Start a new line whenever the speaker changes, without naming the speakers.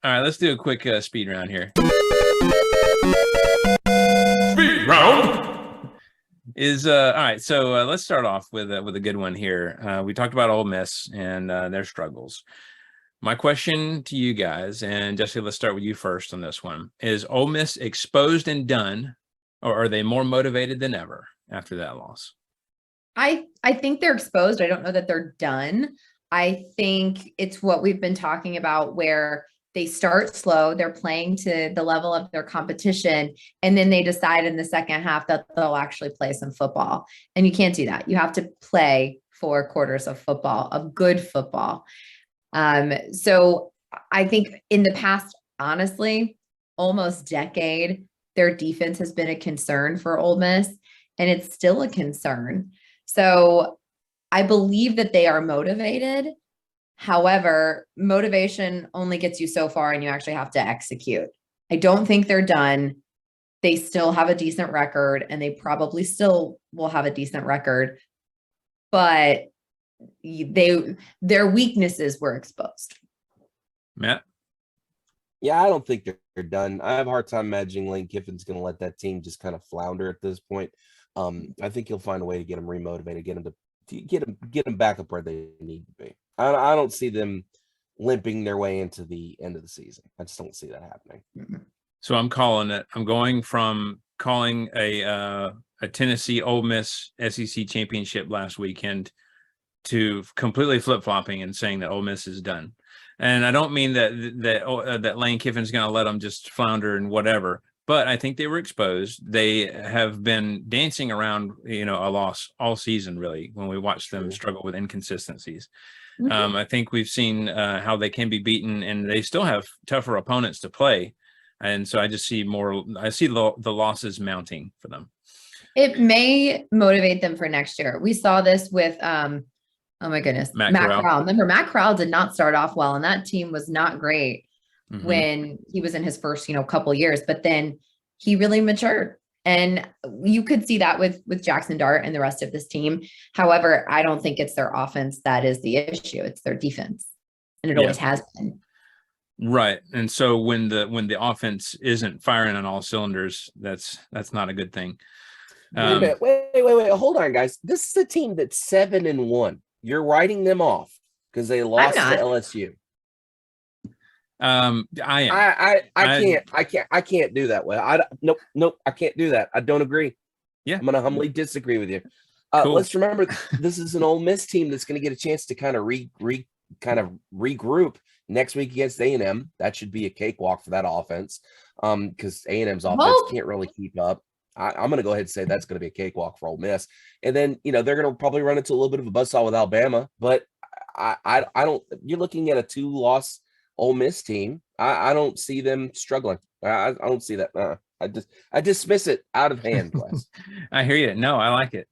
All right, let's do a quick speed round here.
Speed round.
All right. So let's start off with a good one here. We talked about Ole Miss and their struggles. My question to you guys, and Jesse, let's start with you first on this one: is Ole Miss exposed and done, or are they more motivated than ever after that loss?
I think they're exposed. I don't know that they're done. I think it's what we've been talking about where they start slow, they're playing to the level of their competition, and then they decide in the second half that they'll actually play some football. And you can't do that. You have to play 4 quarters of football, of good football. So I think in the past, honestly, almost decade, their defense has been a concern for Ole Miss, and it's still a concern. So I believe that they are motivated. However, motivation only gets you so far and you actually have to execute. I don't think they're done. They still have a decent record and they probably still will have a decent record, but their weaknesses were exposed.
Matt?
Yeah, I don't think they're done. I have a hard time imagining Lane Kiffin's going to let that team just kind of flounder at this point. I think he'll find a way to get them remotivated, get them back up where they need to be. I don't see them limping their way into the end of the season. I just don't see that happening.
So I'm calling it. I'm going from calling a Tennessee Ole Miss SEC championship last weekend to completely flip-flopping and saying that Ole Miss is done. And I don't mean that Lane Kiffin's going to let them just flounder and whatever. But I think they were exposed. They have been dancing around, a loss all season, really, when we watch them struggle with inconsistencies. Mm-hmm. I think we've seen how they can be beaten, and they still have tougher opponents to play. And so I see the losses mounting for them.
It may motivate them for next year. We saw this with, oh my goodness, Matt Corral. Remember, Matt Corral did not start off well, and that team was not great. Mm-hmm. When he was in his first, couple years, but then he really matured. And you could see that with Jackson Dart and the rest of this team. However, I don't think it's their offense that is the issue. It's their defense. And it always has been.
Right. And so when the offense isn't firing on all cylinders, that's not a good thing.
Wait a minute. Wait. Hold on, guys. This is a team that's 7-1. You're writing them off because they lost to LSU.
I
can't do that. Nope. I can't do that. I don't agree.
Yeah.
I'm going to humbly disagree with you.
Cool.
Let's remember this is an Ole Miss team that's going to get a chance to kind of regroup next week against A&M. That should be a cakewalk for that offense. Because A&M's offense can't really keep up. I'm going to go ahead and say that's going to be a cakewalk for Ole Miss. And then, they're going to probably run into a little bit of a buzzsaw with Alabama, but I don't, you're looking at a 2-loss Ole Miss team. I don't see them struggling. I don't see that. I dismiss it out of hand, Wes.
I hear you. No, I like it.